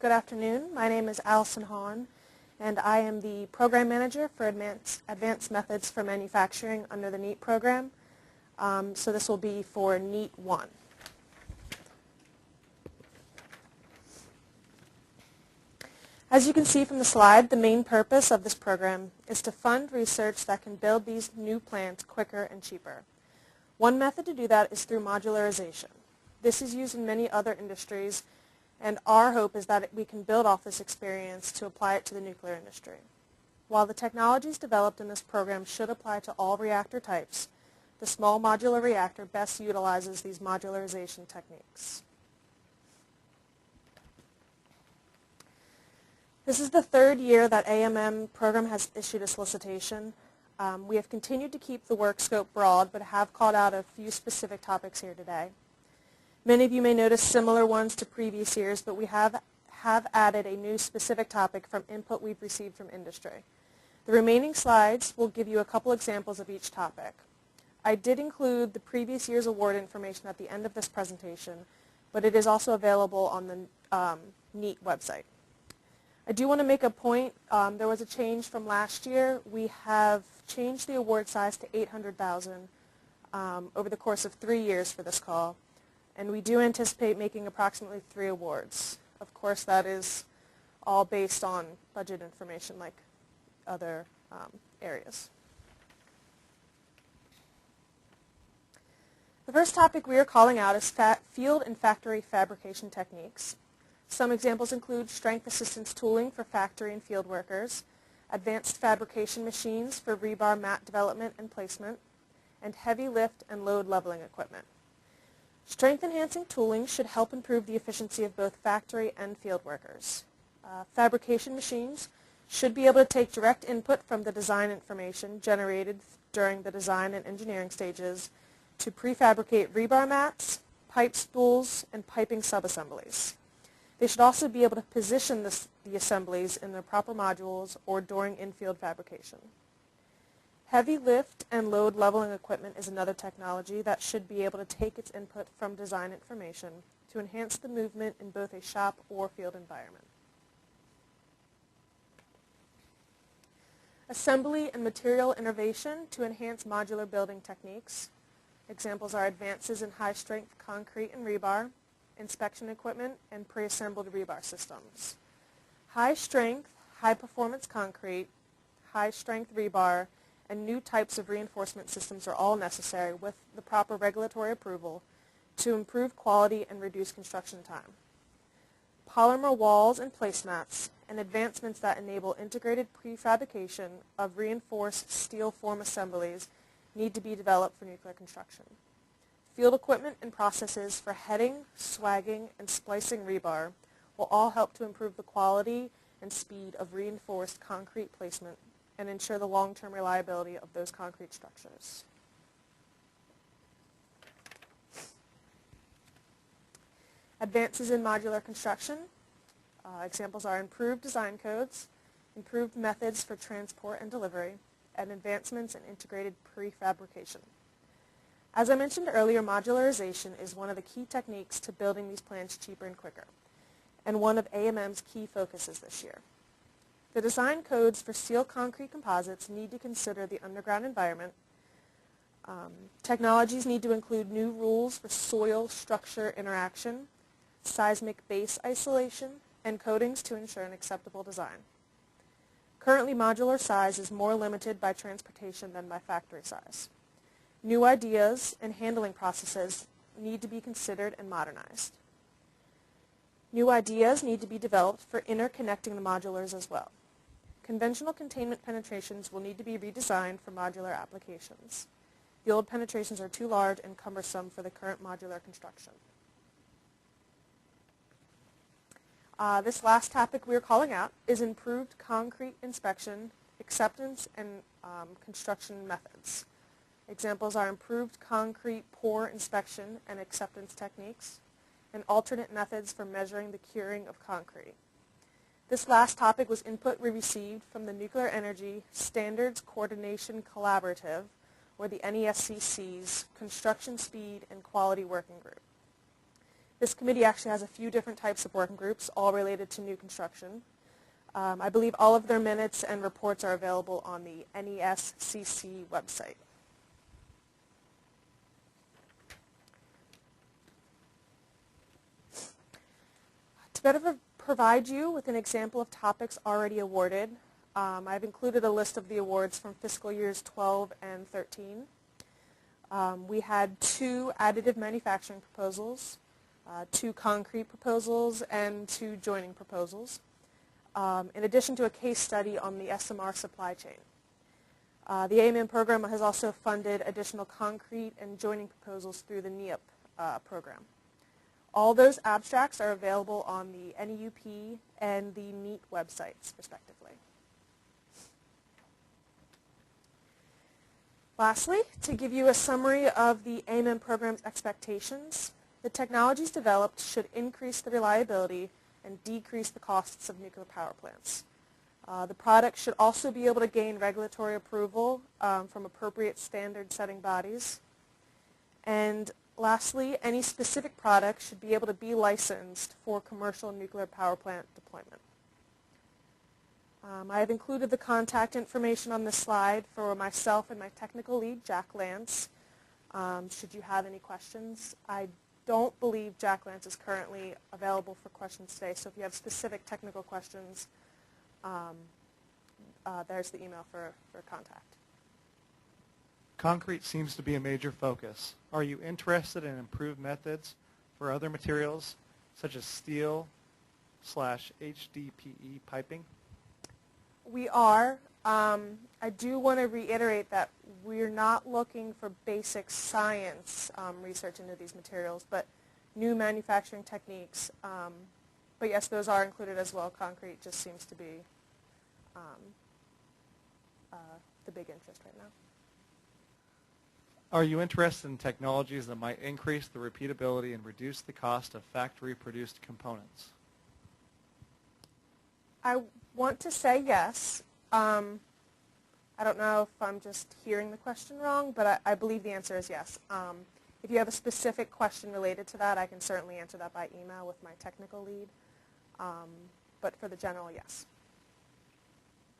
Good afternoon. My name is Allison Hahn, and I am the Program Manager for Advanced Methods for Manufacturing under the Neet program. So this will be for Neet 1. As you can see from the slide, the main purpose of this program is to fund research that can build these new plants quicker and cheaper. One method to do that is through modularization. This is used in many other industries, and our hope is that we can build off this experience to apply it to the nuclear industry. While the technologies developed in this program should apply to all reactor types, the small modular reactor best utilizes these modularization techniques. This is the third year that AMM program has issued a solicitation. We have continued to keep the work scope broad, but have called out a few specific topics here today. Many of you may notice similar ones to previous years, but we have added a new specific topic from input we've received from industry. The remaining slides will give you a couple examples of each topic. I did include the previous year's award information at the end of this presentation, but it is also available on the Neet website. I do want to make a point. There was a change from last year. We have changed the award size to $800,000 over the course of 3 years for this call. And we do anticipate making approximately 3 awards. Of course, that is all based on budget information like other areas. The first topic we are calling out is field and factory fabrication techniques. Some examples include strength assistance tooling for factory and field workers, advanced fabrication machines for rebar mat development and placement, and heavy lift and load leveling equipment. Strength-enhancing tooling should help improve the efficiency of both factory and field workers. Fabrication machines should be able to take direct input from the design information generated during the design and engineering stages to prefabricate rebar mats, pipe spools, and piping subassemblies. They should also be able to position the assemblies in their proper modules or during in-field fabrication. Heavy lift and load leveling equipment is another technology that should be able to take its input from design information to enhance the movement in both a shop or field environment. Assembly and material innovation to enhance modular building techniques. Examples are advances in high-strength concrete and rebar, inspection equipment, and pre-assembled rebar systems. High-strength, high-performance concrete, high-strength rebar, and new types of reinforcement systems are all necessary with the proper regulatory approval to improve quality and reduce construction time. Polymer walls and placemats and advancements that enable integrated prefabrication of reinforced steel form assemblies need to be developed for nuclear construction. Field equipment and processes for heading, swagging, and splicing rebar will all help to improve the quality and speed of reinforced concrete placement and ensure the long-term reliability of those concrete structures. Advances in modular construction. Examples are improved design codes, improved methods for transport and delivery, and advancements in integrated prefabrication. As I mentioned earlier, modularization is one of the key techniques to building these plants cheaper and quicker, and one of AMM's key focuses this year. The design codes for steel concrete composites need to consider the underground environment. Technologies need to include new rules for soil structure interaction, seismic base isolation, and coatings to ensure an acceptable design. Currently, modular size is more limited by transportation than by factory size. New ideas and handling processes need to be considered and modernized. New ideas need to be developed for interconnecting the modulars as well. Conventional containment penetrations will need to be redesigned for modular applications. The old penetrations are too large and cumbersome for the current modular construction. This last topic we are calling out is improved concrete inspection, acceptance, and construction methods. Examples are improved concrete pour inspection and acceptance techniques, and alternate methods for measuring the curing of concrete. This last topic was input we received from the Nuclear Energy Standards Coordination Collaborative, or the NESCC's Construction Speed and Quality Working Group. This committee actually has a few different types of working groups, all related to new construction. I believe all of their minutes and reports are available on the NESCC website. To better provide you with an example of topics already awarded, I've included a list of the awards from fiscal years 12 and 13. We had 2 additive manufacturing proposals, 2 concrete proposals, and 2 joining proposals, in addition to a case study on the SMR supply chain. The AMN program has also funded additional concrete and joining proposals through the NEET program. All those abstracts are available on the NEUP and the Neet websites, respectively. Lastly, to give you a summary of the AMN program's expectations, the technologies developed should increase the reliability and decrease the costs of nuclear power plants. The product should also be able to gain regulatory approval from appropriate standard-setting bodies. And lastly, any specific product should be able to be licensed for commercial nuclear power plant deployment. I have included the contact information on this slide for myself and my technical lead, Jack Lance, should you have any questions. I don't believe Jack Lance is currently available for questions today, so if you have specific technical questions, there's the email for contact. Concrete seems to be a major focus. Are you interested in improved methods for other materials, such as steel/HDPE piping? We are. I do want to reiterate that we're not looking for basic science research into these materials, but new manufacturing techniques. But yes, those are included as well. Concrete just seems to be the big interest right now. Are you interested in technologies that might increase the repeatability and reduce the cost of factory-produced components? I want to say yes. I don't know if I'm just hearing the question wrong, but I believe the answer is yes. If you have a specific question related to that, I can certainly answer that by email with my technical lead. But for the general, yes.